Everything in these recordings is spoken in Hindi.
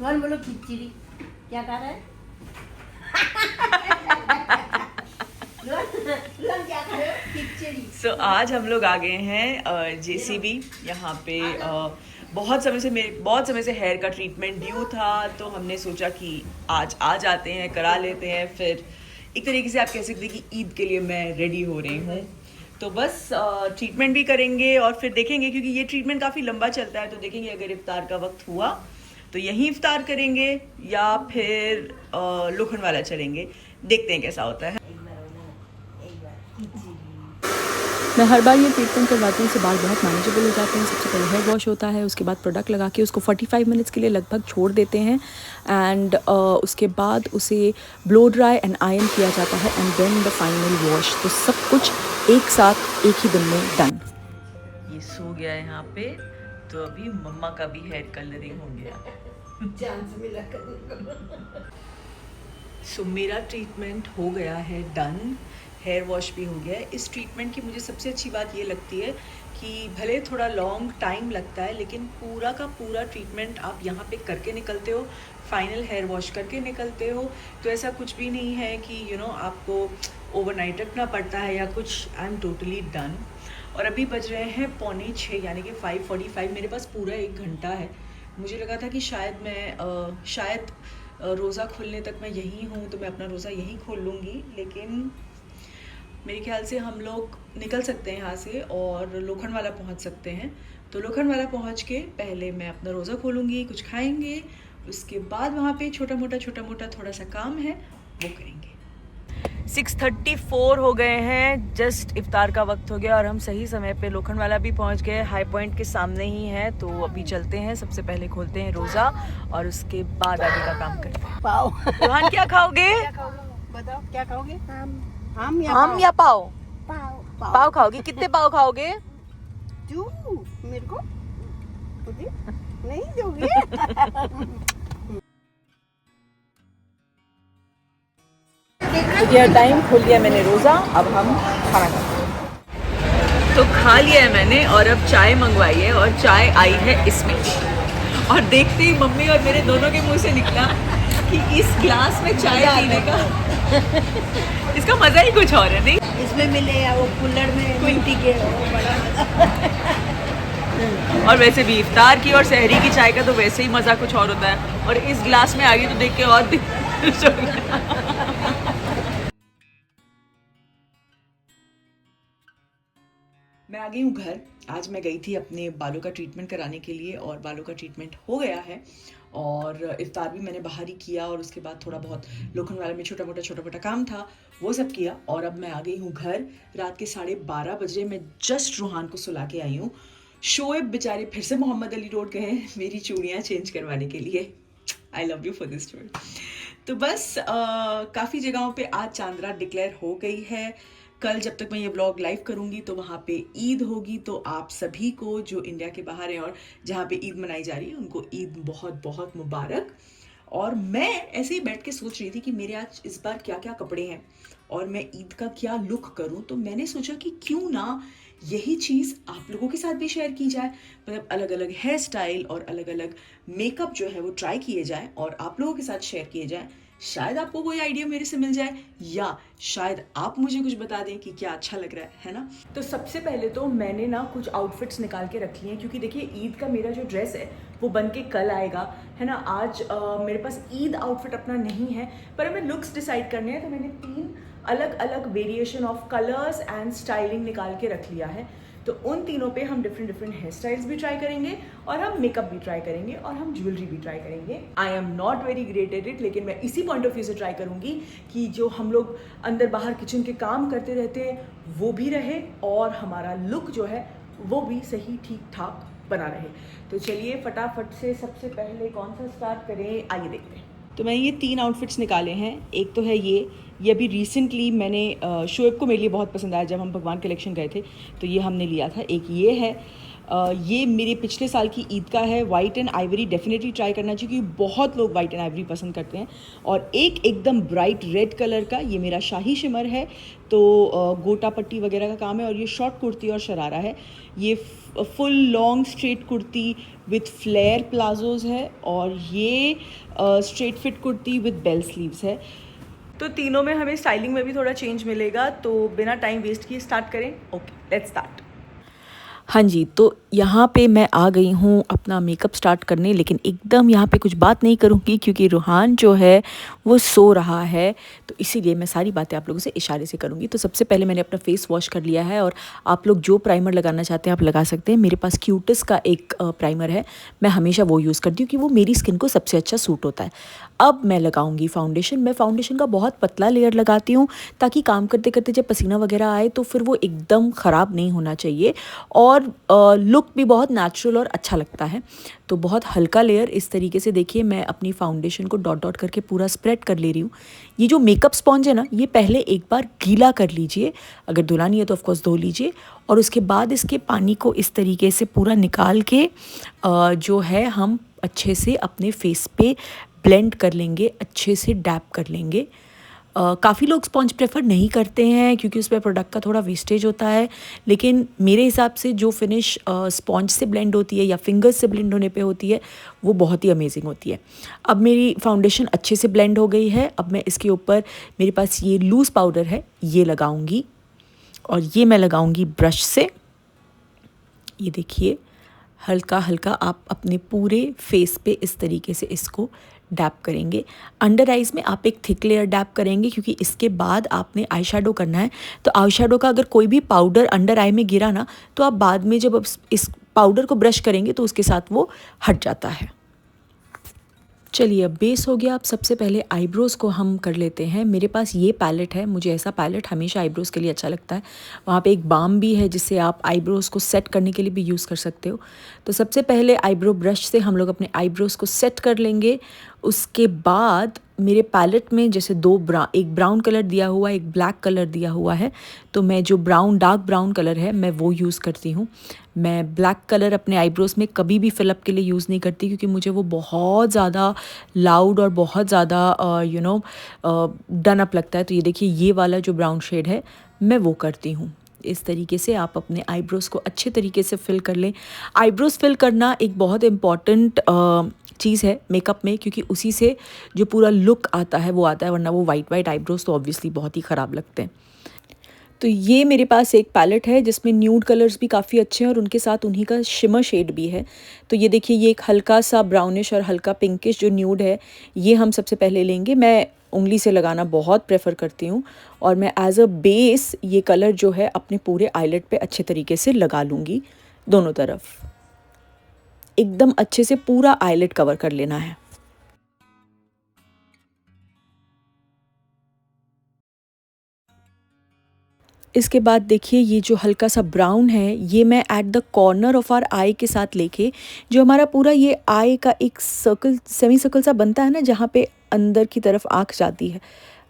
बोलो खिचड़ी क्या कह रहा है? क्या कर रहे हो? खिचड़ी। So, आज हम लोग आ गए हैं JCB। यहाँ पे बहुत समय से हेयर का ट्रीटमेंट ड्यू था, तो हमने सोचा कि आज आ जाते हैं, करा लेते हैं। फिर एक तरीके से आप कह सकते हैं कि ईद के लिए मैं रेडी हो रही हूँ। तो बस ट्रीटमेंट भी करेंगे और फिर देखेंगे, क्योंकि ये ट्रीटमेंट काफ़ी लंबा चलता है। तो देखेंगे अगर इफ्तार का वक्त हुआ तो यहीं इफ्तार करेंगे या फिर लोखंडवाला चलेंगे। देखते हैं कैसा होता है। मैं हर बार ये ट्रीटमेंट करवाती हूँ, उससे बाल बहुत मैनेजेबल हो जाते हैं। सबसे पहले हेयर वॉश होता है, उसके बाद प्रोडक्ट लगा के उसको 45 मिनट्स के लिए लगभग छोड़ देते हैं एंड उसके बाद उसे ब्लो ड्राई एंड आयरन किया जाता है and then the final wash. तो सब कुछ एक साथ एक ही दिन में डन। ये सो गया है यहाँ पे, तो अभी मम्मा का भी हेयर कलरिंग हो गया। चांस मिला कर। सो मेरा ट्रीटमेंट हो गया है डन, हेयर वॉश भी हो गया है। इस ट्रीटमेंट की मुझे सबसे अच्छी बात ये लगती है कि भले थोड़ा लॉन्ग टाइम लगता है, लेकिन पूरा का पूरा ट्रीटमेंट आप यहाँ पे करके निकलते हो, फाइनल हेयर वॉश करके निकलते हो। तो ऐसा कुछ भी नहीं है कि आपको ओवरनाइट रखना पड़ता है या कुछ। I am totally done. और अभी बज रहे हैं 5:45 यानी कि 5:45। मेरे पास पूरा 1 घंटा है। मुझे लगा था कि शायद रोज़ा खुलने तक मैं यहीं हूँ, तो मैं अपना रोज़ा यहीं खोल लूँगी, लेकिन मेरे ख्याल से हम लोग निकल सकते हैं यहाँ से और लोखंडवाला पहुँच सकते हैं। तो लोखंडवाला पहुँच के पहले मैं अपना रोज़ा खोलूँगी, कुछ खाएंगे, उसके बाद वहाँ पे छोटा मोटा थोड़ा सा काम है वो करेंगे। 6:34 हो गए हैं, जस्ट इफ्तार का वक्त हो गया और हम सही समय पे लोखंडवाला भी पहुँच गए। हाई पॉइंट के सामने ही है, तो अभी चलते हैं। सबसे पहले खोलते हैं रोज़ा और उसके बाद आगे का काम करते हैं। पाव। रोहन क्या खाओगे? बताओ क्या खाओगे? आम या पाव? पाव खाओगी? कितने पाव खाओगे? तू मेरे को नहीं दोगे? यह टाइम खोल लिया मैंने रोज़ा, अब हम खाना खाते हैं। तो खा लिया है मैंने और अब चाय मंगवाई है और चाय आई है इसमें। और देखते ही मम्मी और मेरे दोनों के मुंह से निकला कि इस ग्लास में चाय पीने का इसका मज़ा ही कुछ और है, नहीं? इसमें मिले या वो कुल्हड़ में मिट्टी के वो बड़ा। और वैसे भी इफ्तार की और सहरी की चाय का तो वैसे ही मज़ा कुछ और होता है, और इस ग्लास में आ गई तो देख के और मैं आ गई हूँ घर। आज मैं गई थी अपने बालों का ट्रीटमेंट कराने के लिए और बालों का ट्रीटमेंट हो गया है और इफ्तार भी मैंने बाहर ही किया और उसके बाद थोड़ा बहुत लोखंडवाला में छोटा मोटा काम था, वो सब किया। और अब मैं आ गई हूँ घर। रात के 12:30 बजे मैं जस्ट रूहान को सुला के आई हूँ। शोएब बेचारे फिर से मोहम्मद अली रोड गए मेरी चूड़ियाँ चेंज करवाने के लिए। I love you for this story. तो बस काफ़ी जगहों पे आज चांद रात डिक्लेयर हो गई है। कल जब तक मैं ये ब्लॉग लाइव करूँगी तो वहाँ पे ईद होगी, तो आप सभी को जो इंडिया के बाहर हैं और जहाँ पे ईद मनाई जा रही है उनको ईद बहुत बहुत मुबारक। और मैं ऐसे ही बैठ के सोच रही थी कि मेरे आज इस बार क्या क्या कपड़े हैं और मैं ईद का क्या लुक करूँ। तो मैंने सोचा कि क्यों ना यही चीज़ आप लोगों के साथ भी शेयर की जाए, मतलब अलग अलग हेयर स्टाइल और अलग अलग मेकअप जो है वो ट्राई किए जाए और आप लोगों के साथ शेयर किए जाए। शायद आपको कोई आइडिया मेरे से मिल जाए या शायद आप मुझे कुछ बता दें कि क्या अच्छा लग रहा है ना। तो सबसे पहले तो मैंने ना कुछ आउटफिट्स निकाल के रख लिए हैं, क्योंकि देखिए ईद का मेरा जो ड्रेस है वो बन के कल आएगा, है ना। आज मेरे पास ईद आउटफिट अपना नहीं है, पर हमें लुक्स डिसाइड करने हैं। तो मैंने 3 अलग अलग variation of colours and styling निकाल के रख लिया है। तो उन तीनों पे हम डिफरेंट हेयर स्टाइल्स भी ट्राई करेंगे और हम मेकअप भी ट्राई करेंगे और हम ज्वेलरी भी ट्राई करेंगे। I am not very great at it, लेकिन मैं इसी पॉइंट ऑफ व्यू से ट्राई करूँगी कि जो हम लोग अंदर बाहर किचन के काम करते रहते हैं वो भी रहे और हमारा लुक जो है वो भी सही ठीक ठाक बना रहे। तो चलिए फटाफट से सबसे पहले कौन सा स्टार्ट करें, आइए देखते हैं। तो मैंने ये 3 आउटफिट्स निकाले हैं। एक तो है ये अभी रिसेंटली मैंने शोएब को मेरे लिए बहुत पसंद आया जब हम भगवान कलेक्शन गए थे, तो ये हमने लिया था। एक ये है ये मेरे पिछले साल की ईद का है। White and Ivory definitely try करना चाहिए क्योंकि बहुत लोग वाइट एंड आइवरी पसंद करते हैं। और एक एकदम ब्राइट रेड कलर का, ये मेरा शाही शिमर है। तो गोटा पट्टी वगैरह का काम है। और ये शॉर्ट कुर्ती और शरारा है। ये full long straight kurti with flare palazzos है। और ये straight fit kurti with bell sleeves है। तो तीनों में हमें स्टाइलिंग में भी थोड़ा चेंज मिलेगा। तो बिना टाइम वेस्ट किए स्टार्ट करें। Okay, let's start. हाँ जी, तो यहाँ पे मैं आ गई हूँ अपना मेकअप स्टार्ट करने, लेकिन एकदम यहाँ पे कुछ बात नहीं करूँगी क्योंकि रूहान जो है वो सो रहा है, तो इसीलिए मैं सारी बातें आप लोगों से इशारे से करूँगी। तो सबसे पहले मैंने अपना फेस वॉश कर लिया है और आप लोग जो प्राइमर लगाना चाहते हैं आप लगा सकते हैं। मेरे पास क्यूटिस का एक प्राइमर है, मैं हमेशा वो यूज़ करती हूँ कि वो मेरी स्किन को सबसे अच्छा सूट होता है। अब मैं लगाऊंगी फाउंडेशन। मैं फाउंडेशन का बहुत पतला लेयर लगाती हूँ ताकि काम करते करते जब पसीना वगैरह आए तो फिर वो एकदम ख़राब नहीं होना चाहिए और लुक भी बहुत नेचुरल और अच्छा लगता है। तो बहुत हल्का लेयर इस तरीके से देखिए मैं अपनी फाउंडेशन को डॉट डॉट करके पूरा स्प्रेड कर ले रही हूँ। ये जो मेकअप स्पॉन्ज है ना, ये पहले एक बार गीला कर लीजिए, अगर धुलानी है तो ऑफकोर्स धो लीजिए। और उसके बाद इसके पानी को इस तरीके से पूरा निकाल के जो है हम अच्छे से अपने फेस पे ब्लेंड कर लेंगे, अच्छे से डैप कर लेंगे। काफ़ी लोग स्पॉन्ज प्रेफर नहीं करते हैं क्योंकि उसमें प्रोडक्ट का थोड़ा वेस्टेज होता है, लेकिन मेरे हिसाब से जो फिनिश स्पॉन्ज से ब्लेंड होती है या फिंगर्स से ब्लेंड होने पे होती है वो बहुत ही अमेजिंग होती है। अब मेरी फाउंडेशन अच्छे से ब्लेंड हो गई है। अब मैं इसके ऊपर, मेरे पास ये लूज़ पाउडर है, ये लगाऊंगी और ये मैं लगाऊंगी ब्रश से। ये देखिए हल्का हल्का आप अपने पूरे फेस पे इस तरीके से इसको डैप करेंगे। अंडर आइज़ में आप एक थिक लेयर डैप करेंगे क्योंकि इसके बाद आपने आई शेडो करना है। तो आई शेडो का अगर कोई भी पाउडर अंडर आई में गिरा ना, तो आप बाद में जब इस पाउडर को ब्रश करेंगे तो उसके साथ वो हट जाता है। चलिए अब बेस हो गया। अब सबसे पहले आईब्रोज़ को हम कर लेते हैं। मेरे पास ये पैलेट है, मुझे ऐसा पैलेट हमेशा आईब्रोज़ के लिए अच्छा लगता है। वहाँ पे एक बाम भी है जिससे आप आईब्रोज़ को सेट करने के लिए भी यूज़ कर सकते हो। तो सबसे पहले आईब्रो ब्रश से हम लोग अपने आईब्रोज़ को सेट कर लेंगे। उसके बाद मेरे पैलेट में जैसे एक ब्राउन कलर दिया हुआ है, एक ब्लैक कलर दिया हुआ है। तो मैं जो डार्क ब्राउन कलर है मैं वो यूज़ करती हूँ। मैं ब्लैक कलर अपने आईब्रोज़ में कभी भी फिलअप के लिए यूज़ नहीं करती क्योंकि मुझे वो बहुत ज़्यादा लाउड और बहुत ज़्यादा डन अप लगता है। तो ये देखिए ये वाला जो ब्राउन शेड है मैं वो करती हूँ। इस तरीके से आप अपने आईब्रोज़ को अच्छे तरीके से फिल कर लें। आईब्रोज़ फिल करना एक बहुत इम्पॉर्टेंट चीज़ है मेकअप में क्योंकि उसी से जो पूरा लुक आता है वो आता है, वरना वो वाइट आईब्रोज़ तो ऑब्वियसली बहुत ही ख़राब लगते हैं। तो ये मेरे पास एक पैलेट है जिसमें न्यूड कलर्स भी काफ़ी अच्छे हैं और उनके साथ उन्हीं का शिमर शेड भी है। तो ये देखिए ये एक हल्का सा ब्राउनिश और हल्का पिंकिश जो न्यूड है ये हम सबसे पहले लेंगे। मैं उंगली से लगाना बहुत प्रेफर करती हूँ और मैं एज अ बेस ये कलर जो है अपने पूरे आईलेट पे अच्छे तरीके से लगा लूँगी। दोनों तरफ एकदम अच्छे से पूरा आईलेट कवर कर लेना है। इसके बाद देखिए ये जो हल्का सा ब्राउन है ये मैं eight the corner of are आई के साथ लेके, जो हमारा पूरा ये आई का एक सर्कल, सेमी सर्कल सा बनता है ना, जहाँ पे अंदर की तरफ आँख जाती है,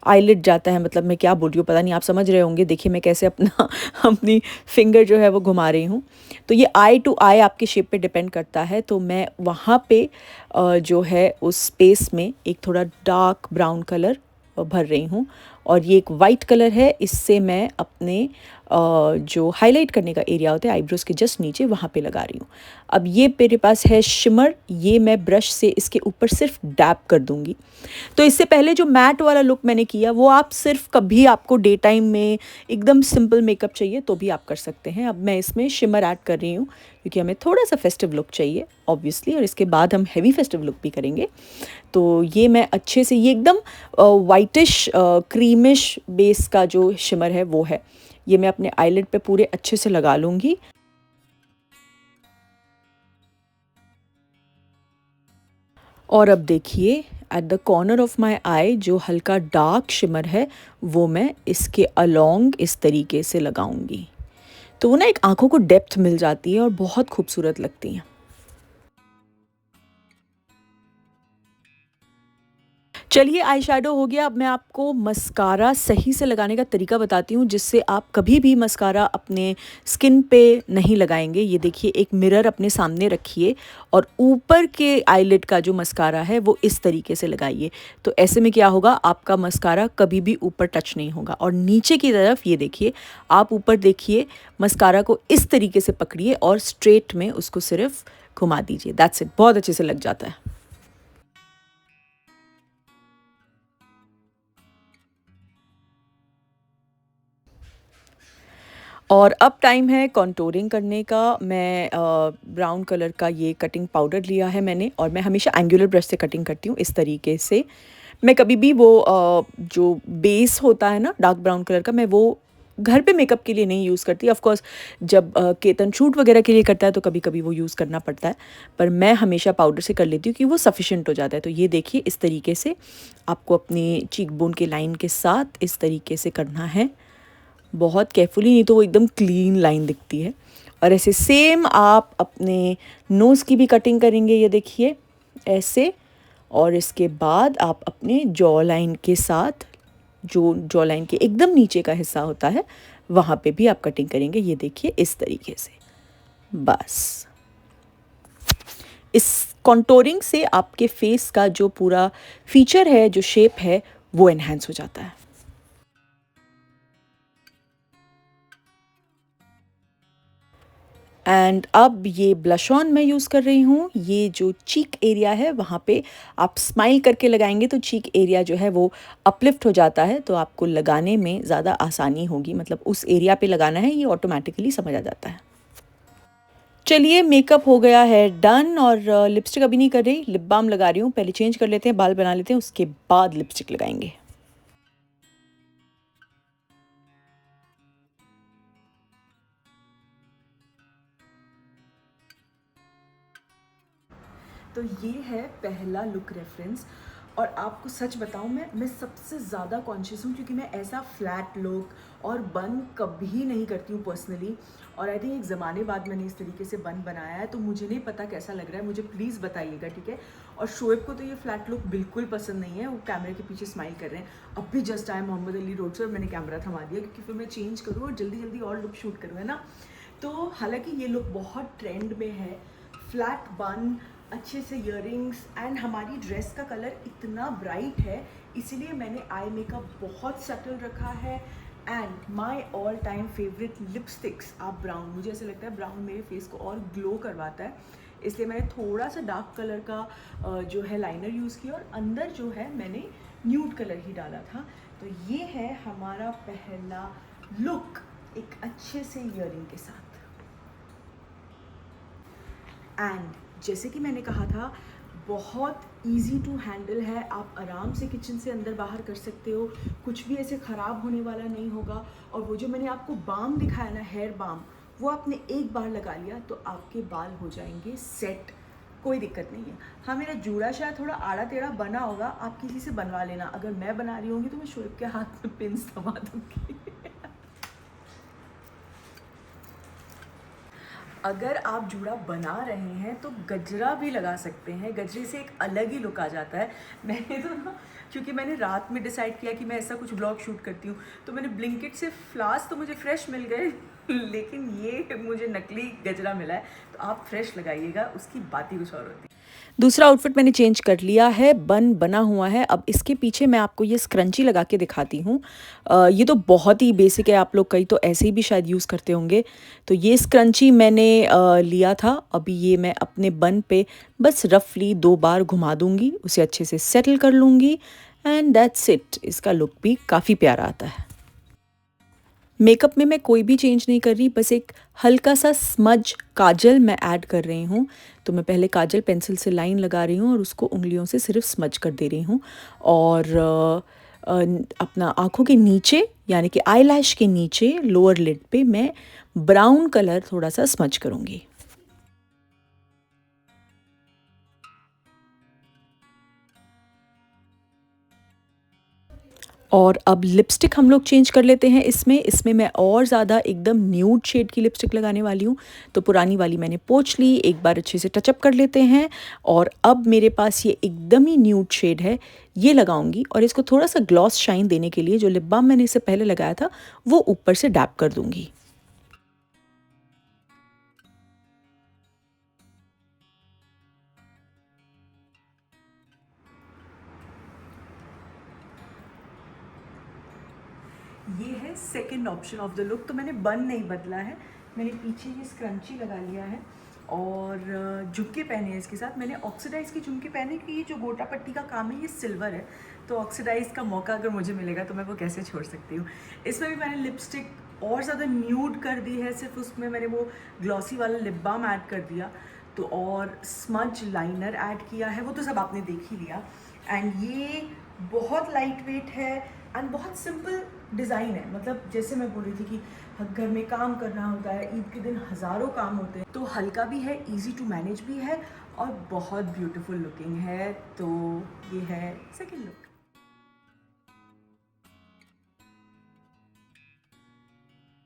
आईलिड जाता है, मतलब मैं क्या बोल रही हूँ पता नहीं, आप समझ रहे होंगे। देखिए मैं कैसे अपनी फिंगर जो है वो घुमा रही हूँ। तो ये आई टू आई आपके शेप पे डिपेंड करता है। तो मैं वहाँ पे जो है उस स्पेस में एक थोड़ा डार्क ब्राउन कलर भर रही हूँ और ये एक वाइट कलर है, इससे मैं अपने जो हाईलाइट करने का एरिया होता है आईब्रोज़ के जस्ट नीचे वहाँ पे लगा रही हूँ। अब ये मेरे पास है शिमर, ये मैं ब्रश से इसके ऊपर सिर्फ डैप कर दूँगी। तो इससे पहले जो मैट वाला लुक मैंने किया वो आप सिर्फ कभी आपको डे टाइम में एकदम सिंपल मेकअप चाहिए तो भी आप कर सकते हैं। अब मैं इसमें शिमर ऐड कर रही हूँ क्योंकि हमें थोड़ा सा फेस्टिव लुक चाहिए ऑब्वियसली, और इसके बाद हम हैवी फेस्टिव लुक भी करेंगे। तो ये मैं अच्छे से, ये एकदम वाइटिश क्रीमिश बेस का जो शिमर है वो है, ये मैं अपने आईलिड पे पूरे अच्छे से लगा लूँगी। और अब देखिए at the corner of my eye जो हल्का डार्क शिमर है वो मैं इसके अलोंग इस तरीके से लगाऊंगी। तो वो ना एक आंखों को डेप्थ मिल जाती है और बहुत खूबसूरत लगती हैं। चलिए आई शेडो हो गया। अब मैं आपको मस्कारा सही से लगाने का तरीका बताती हूँ, जिससे आप कभी भी मस्कारा अपने स्किन पे नहीं लगाएंगे। ये देखिए, एक मिरर अपने सामने रखिए और ऊपर के आईलिड का जो मस्कारा है वो इस तरीके से लगाइए। तो ऐसे में क्या होगा, आपका मस्कारा कभी भी ऊपर टच नहीं होगा। और नीचे की तरफ ये देखिए, आप ऊपर देखिए, मस्कारा को इस तरीके से पकड़िए और स्ट्रेट में उसको सिर्फ घुमा दीजिए। दैट्स इट, बहुत अच्छे से लग जाता है। और अब टाइम है कॉन्टोरिंग करने का। मैं ब्राउन कलर का ये कटिंग पाउडर लिया है मैंने, और मैं हमेशा एंगुलर ब्रश से कटिंग करती हूँ इस तरीके से। मैं कभी भी वो जो बेस होता है ना डार्क ब्राउन कलर का, मैं वो घर पे मेकअप के लिए नहीं यूज़ करती। ऑफ कोर्स जब केतन शूट वगैरह के लिए करता है तो कभी कभी वो यूज़ करना पड़ता है, पर मैं हमेशा पाउडर से कर लेती हूँ कि वो सफिशेंट हो जाता है। तो ये देखिए, इस तरीके से आपको अपनी चीक बोन के लाइन के साथ इस तरीके से करना है, बहुत केयरफुली, नहीं तो वो एकदम क्लीन लाइन दिखती है। और ऐसे सेम आप अपने नोज़ की भी कटिंग करेंगे, ये देखिए ऐसे। और इसके बाद आप अपने जॉ लाइन के साथ, जो जॉ लाइन के एकदम नीचे का हिस्सा होता है, वहाँ पे भी आप कटिंग करेंगे, ये देखिए इस तरीके से। बस इस कॉन्टोरिंग से आपके फेस का जो पूरा फीचर है, जो शेप है, वो एनहांस हो जाता है। एंड अब ये ब्लश ऑन मैं यूज़ कर रही हूँ। ये जो चीक एरिया है वहाँ पे आप स्माइल करके लगाएंगे तो चीक एरिया जो है वो अपलिफ्ट हो जाता है, तो आपको लगाने में ज़्यादा आसानी होगी। मतलब उस एरिया पे लगाना है, ये ऑटोमेटिकली समझ आ जाता है। चलिए, मेकअप हो गया है डन, और लिपस्टिक अभी नहीं कर रही, लिप बाम लगा रही हूँ। पहले चेंज कर लेते हैं, बाल बना लेते हैं, उसके बाद लिपस्टिक लगाएंगे। तो ये है पहला लुक रेफरेंस। और आपको सच बताऊं, मैं सबसे ज़्यादा कॉन्शियस हूँ, क्योंकि मैं ऐसा फ्लैट लुक और बन कभी नहीं करती हूँ पर्सनली। और आई थिंक एक ज़माने बाद मैंने इस तरीके से बन बनाया है, तो मुझे नहीं पता कैसा लग रहा है, मुझे प्लीज़ बताइएगा, ठीक है। और शोएब को तो ये फ्लैट लुक बिल्कुल पसंद नहीं है, वो कैमरे के पीछे स्माइल कर रहे हैं। अब भी जस्ट आए मोहम्मद अली रोड से और मैंने कैमरा थमा दिया, क्योंकि फिर मैं चेंज करूँ और जल्दी जल्दी और लुक शूट करूँ, है ना। तो हालांकि ये लुक बहुत ट्रेंड में है, फ्लैट बन, अच्छे से ईयरिंग्स, एंड हमारी ड्रेस का कलर इतना ब्राइट है, इसीलिए मैंने आई मेकअप बहुत सटल रखा है। And my all time favourite lipsticks आप ब्राउन, मुझे ऐसा लगता है ब्राउन मेरे फेस को और ग्लो करवाता है, इसलिए मैंने थोड़ा सा डार्क कलर का जो है लाइनर यूज़ किया, और अंदर जो है मैंने न्यूड कलर ही डाला था। तो ये है हमारा पहला लुक एक अच्छे से ईयरिंग के साथ। एंड जैसे कि मैंने कहा था, बहुत इजी टू हैंडल है, आप आराम से किचन से अंदर बाहर कर सकते हो, कुछ भी ऐसे ख़राब होने वाला नहीं होगा। और वो जो मैंने आपको बाम दिखाया ना, हेयर बाम, वो आपने एक बार लगा लिया तो आपके बाल हो जाएंगे सेट, कोई दिक्कत नहीं है। हाँ, मेरा जूड़ा शायद थोड़ा आड़ा टेढ़ा बना होगा, आप किसी से बनवा लेना। अगर मैं बना रही होंगी तो मैं शोएब के हाथ में पिन्स दबा दूँगी। अगर आप जूड़ा बना रहे हैं तो गजरा भी लगा सकते हैं, गजरे से एक अलग ही लुक आ जाता है। मैंने तो ना, क्योंकि मैंने रात में डिसाइड किया कि मैं ऐसा कुछ ब्लॉग शूट करती हूँ, तो मैंने ब्लिंकिट से फ्लावर्स तो मुझे फ्रेश मिल गए, लेकिन ये मुझे नकली गजरा मिला है। तो आप फ्रेश लगाइएगा, उसकी बात ही कुछ और होती है। दूसरा आउटफिट मैंने चेंज कर लिया है, बन बना हुआ है। अब इसके पीछे मैं आपको ये स्क्रंची लगा के दिखाती हूँ। ये तो बहुत ही बेसिक है, आप लोग कई तो ऐसे ही भी शायद यूज़ करते होंगे। तो ये स्क्रंची मैंने लिया था, अभी ये मैं अपने बन पे बस रफली 2 बार घुमा दूँगी, उसे अच्छे से सेटल कर लूँगी, एंड दैट्स इट। इसका लुक भी काफ़ी प्यारा आता है। मेकअप में मैं कोई भी चेंज नहीं कर रही, बस एक हल्का सा स्मज काजल मैं ऐड कर रही हूँ। तो मैं पहले काजल पेंसिल से लाइन लगा रही हूँ और उसको उंगलियों से सिर्फ स्मज कर दे रही हूँ। और अपना आँखों के नीचे, यानी कि आईलैश के नीचे लोअर लिड पे मैं ब्राउन कलर थोड़ा सा स्मज करूँगी। और अब लिपस्टिक हम लोग चेंज कर लेते हैं। इसमें मैं और ज़्यादा एकदम न्यूड शेड की लिपस्टिक लगाने वाली हूँ। तो पुरानी वाली मैंने पोंछ ली, एक बार अच्छे से टचअप कर लेते हैं। और अब मेरे पास ये एकदम ही न्यूड शेड है, ये लगाऊंगी और इसको थोड़ा सा ग्लॉस शाइन देने के लिए जो लिप बाम मैंने इससे पहले लगाया था वो ऊपर से डैप कर दूंगी। ये है second option of the look. तो मैंने बन नहीं बदला है, मैंने पीछे ये स्क्रंची लगा लिया है और झुमके पहने हैं इसके साथ। मैंने ऑक्सीडाइज की झुमके पहने कि ये जो गोटा पट्टी का काम है ये सिल्वर है, तो ऑक्सीडाइज का मौका अगर मुझे मिलेगा तो मैं वो कैसे छोड़ सकती हूँ। इसमें भी मैंने लिपस्टिक और ज़्यादा न्यूड कर दी है, सिर्फ उसमें मैंने वो ग्लॉसी वाला लिप बाम ऐड कर दिया तो, और स्मज लाइनर ऐड किया है, वो तो सब आपने देख ही लिया। एंड ये बहुत लाइट वेट है एंड बहुत सिंपल डिज़ाइन है। मतलब जैसे मैं बोल रही थी कि घर में काम करना होता है, ईद के दिन हज़ारों काम होते हैं, तो हल्का भी है, इजी टू मैनेज भी है और बहुत ब्यूटीफुल लुकिंग है। तो ये है सेकंड लुक।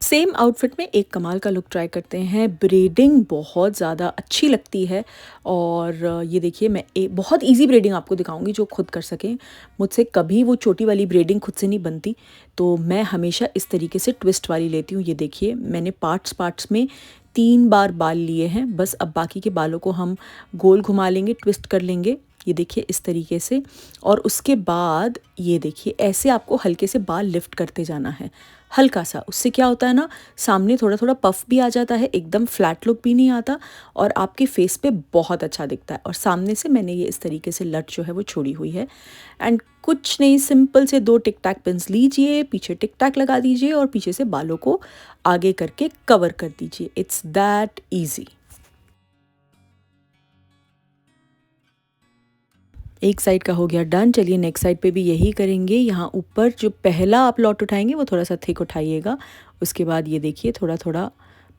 सेम आउटफिट में एक कमाल का लुक ट्राई करते हैं। ब्रेडिंग बहुत ज़्यादा अच्छी लगती है और ये देखिए मैं बहुत इजी ब्रेडिंग आपको दिखाऊंगी जो खुद कर सकें। मुझसे कभी वो छोटी वाली ब्रेडिंग खुद से नहीं बनती, तो मैं हमेशा इस तरीके से ट्विस्ट वाली लेती हूँ। ये देखिए मैंने पार्ट्स में 3 बार बाल लिए हैं बस। अब बाकी के बालों को हम गोल घुमा लेंगे, ट्विस्ट कर लेंगे, ये देखिए इस तरीके से। और उसके बाद ये देखिए ऐसे आपको हल्के से बाल लिफ्ट करते जाना है, हल्का सा। उससे क्या होता है ना, सामने थोड़ा थोड़ा पफ भी आ जाता है, एकदम फ्लैट लुक भी नहीं आता और आपके फेस पे बहुत अच्छा दिखता है। और सामने से मैंने ये इस तरीके से लट जो है वो छोड़ी हुई है। एंड कुछ नहीं, सिंपल से 2 टिक टैक पिन्स लीजिए, पीछे टिक टैक लगा दीजिए और पीछे से बालों को आगे करके कवर कर दीजिए। It's that easy. एक साइड का हो गया डन। चलिए नेक्स्ट साइड पे भी यही करेंगे। यहाँ ऊपर जो पहला आप लॉट उठाएंगे वो थोड़ा सा थिक उठाइएगा। उसके बाद ये देखिए थोड़ा थोड़ा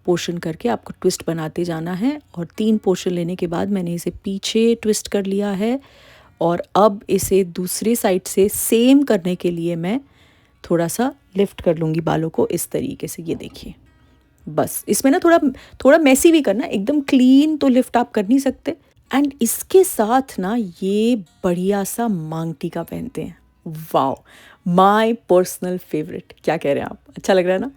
पोर्शन करके आपको ट्विस्ट बनाते जाना है। और 3 पोर्शन लेने के बाद मैंने इसे पीछे ट्विस्ट कर लिया है और अब इसे दूसरे साइड से सेम करने के लिए मैं थोड़ा सा लिफ्ट कर लूँगी बालों को इस तरीके से। ये देखिए बस इसमें ना थोड़ा मैसी भी करना, एकदम क्लीन तो लिफ्ट आप कर नहीं सकते। एंड इसके साथ ना ये बढ़िया सा मांग टीका पहनते हैं। Wow, my personal favourite. क्या कह रहे हैं आप, अच्छा लग रहा है ना?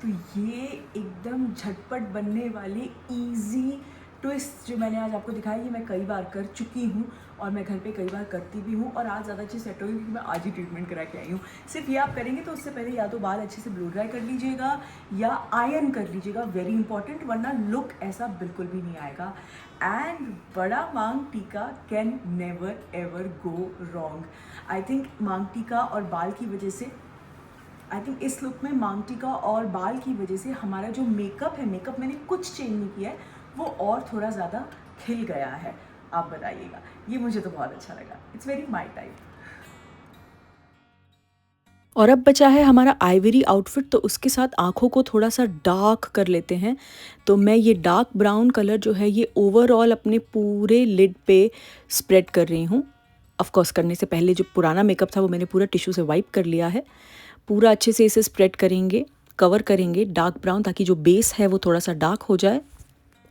तो ये एकदम झटपट बनने वाली इजी ट्विस्ट जो मैंने आज आपको दिखाई, ये मैं कई बार कर चुकी हूँ और मैं घर पे कई बार करती भी हूँ और आज ज़्यादा अच्छी सेट होगी क्योंकि मैं आज ही ट्रीटमेंट करा के आई हूँ। सिर्फ ये आप करेंगे तो उससे पहले या तो बाल अच्छे से ब्लो ड्राई कर लीजिएगा या आयरन कर लीजिएगा, वेरी इंपॉर्टेंट, वरना लुक ऐसा बिल्कुल भी नहीं आएगा। एंड बड़ा मांग टीका can never ever go wrong. I think मांग टीका और बाल की वजह से, आई थिंक इस लुक में मांग टीका और बाल की वजह से हमारा जो मेकअप है, मेकअप मैंने कुछ चेंज नहीं किया है, वो और थोड़ा ज़्यादा खिल गया है। आप बताइएगा, ये मुझे तो बहुत अच्छा लगा। It's very my type. और अब बचा है हमारा आइवरी आउटफिट, तो उसके साथ आँखों को थोड़ा सा डार्क कर लेते हैं। तो मैं ये डार्क ब्राउन कलर जो है ये ओवरऑल अपने पूरे लिड पे स्प्रेड कर रही हूँ। ऑफ कोर्स करने से पहले जो पुराना मेकअप था वो मैंने पूरा टिश्यू से वाइप कर लिया है। पूरा अच्छे से इसे स्प्रेड करेंगे, कवर करेंगे डार्क ब्राउन, ताकि जो बेस है वो थोड़ा सा डार्क हो जाए।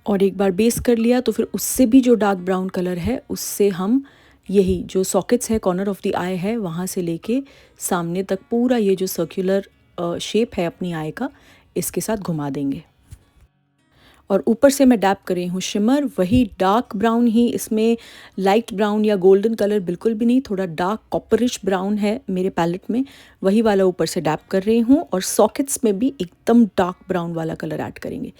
और एक बार बेस कर लिया तो फिर उससे भी जो डार्क ब्राउन कलर है उससे हम यही जो सॉकेट्स है, कॉर्नर ऑफ द आई है, वहाँ से लेके सामने तक पूरा ये जो सर्कुलर शेप है अपनी आई का, इसके साथ घुमा देंगे। और ऊपर से मैं डैप कर रही हूँ शिमर, वही डार्क ब्राउन ही, इसमें लाइट ब्राउन या गोल्डन कलर बिल्कुल भी नहीं, थोड़ा डार्क कॉपरिश ब्राउन है मेरे पैलेट में, वही वाला ऊपर से डैप कर रही हूँ। और सॉकेट्स में भी एकदम डार्क ब्राउन वाला कलर ऐड करेंगे।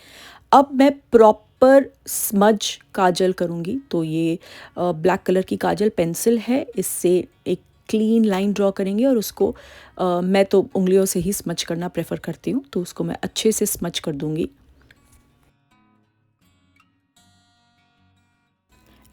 अब मैं प्रॉपर स्मज काजल करूँगी। तो ये ब्लैक कलर की काजल पेंसिल है, इससे एक क्लीन लाइन ड्रॉ करेंगे और उसको मैं तो उंगलियों से ही स्मच करना प्रेफर करती हूँ, तो उसको मैं अच्छे से स्मच कर दूँगी।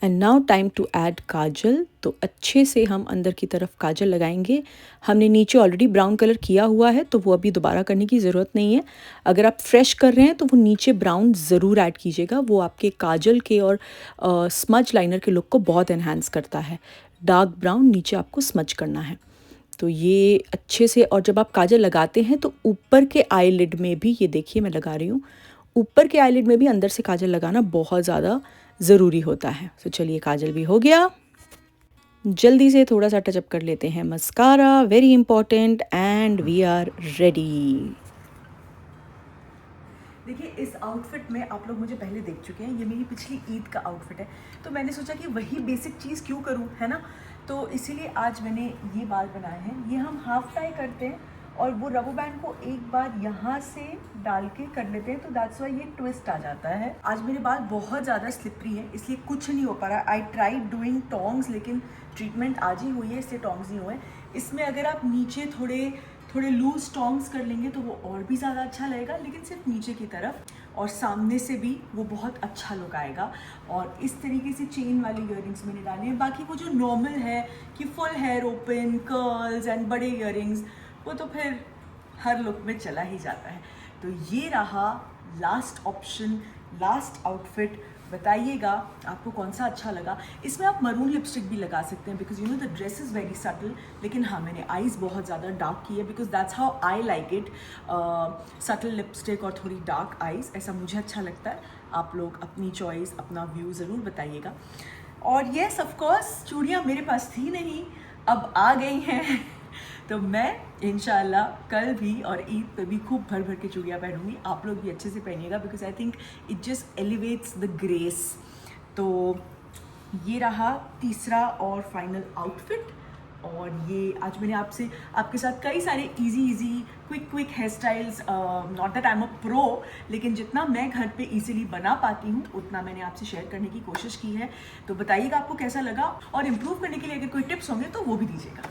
And now time to add kajal. तो अच्छे से हम अंदर की तरफ काजल लगाएंगे। हमने नीचे ऑलरेडी ब्राउन कलर किया हुआ है तो वो अभी दोबारा करने की ज़रूरत नहीं है। अगर आप फ्रेश कर रहे हैं तो वो नीचे ब्राउन ज़रूर ऐड कीजिएगा, वो आपके काजल के और स्मज लाइनर के लुक को बहुत एनहांस करता है। डार्क ब्राउन नीचे आपको स्मज करना है। तो ये अच्छे से, और जब आप काजल लगाते हैं तो ऊपर के आईलिड में भी, ये देखिए मैं लगा रही हूँ, ऊपर के आईलिड में भी अंदर से काजल लगाना बहुत ज़्यादा ज़रूरी होता है। तो चलिए काजल भी हो गया। जल्दी से थोड़ा सा टचअप कर लेते हैं mascara, very important, and we are ready. देखिए इस आउटफिट में आप लोग मुझे पहले देख चुके हैं, ये मेरी पिछली ईद का आउटफिट है, तो मैंने सोचा कि वही बेसिक चीज़ क्यों करूं, है ना। तो इसीलिए आज मैंने ये बाल बनाए हैं। ये हम हाफ टाई करते हैं और वो रबर बैंड को एक बार यहाँ से डाल के कर लेते हैं, तो दैट्स वाई ये ट्विस्ट आ जाता है। आज मेरे बाल बहुत ज़्यादा स्लिपरी हैं, इसलिए कुछ नहीं हो पा रहा। आई ट्राइड डूइंग टॉन्ग्स, लेकिन ट्रीटमेंट आज ही हुई है इसलिए टॉन्ग्स नहीं हुए। इसमें अगर आप नीचे थोड़े लूज टॉन्ग्स कर लेंगे तो वो और भी ज़्यादा अच्छा लगेगा, लेकिन सिर्फ नीचे की तरफ, और सामने से भी वो बहुत अच्छा लुक आएगा। और इस तरीके से चेन वाले ईयरिंग्स मैंने डाले हैं। बाकी वो जो नॉर्मल है कि full hair open, curls and बड़े ईयरिंग्स, वो तो फिर हर लुक में चला ही जाता है। तो ये रहा लास्ट ऑप्शन, लास्ट आउटफिट। बताइएगा आपको कौन सा अच्छा लगा। इसमें आप मरून लिपस्टिक भी लगा सकते हैं, because you know the dress is very subtle, लेकिन हाँ मैंने आईज़ बहुत ज़्यादा डार्क की है, because that's how I like it. Subtle lipstick और थोड़ी डार्क आईज़, ऐसा मुझे अच्छा लगता है। आप लोग अपनी चॉइस, अपना व्यू ज़रूर बताइएगा। और येस ऑफ कोर्स चूड़ियाँ मेरे पास थी नहीं, अब आ गई हैं तो मैं इंशाल्लाह कल भी और ईद पे भी खूब भर भर के चूड़ियाँ पहनूंगी। आप लोग भी अच्छे से पहनिएगा, because I think it just elevates the grace. तो ये रहा तीसरा और फाइनल आउटफिट। और ये आज मैंने आपके साथ कई सारे easy quick hair styles, not that I am a pro, लेकिन जितना मैं घर पे इजीली बना पाती हूँ उतना मैंने आपसे शेयर करने की कोशिश की है। तो बताइएगा आपको कैसा लगा, और इम्प्रूव करने के लिए अगर कोई टिप्स होंगे तो वो भी दीजिएगा।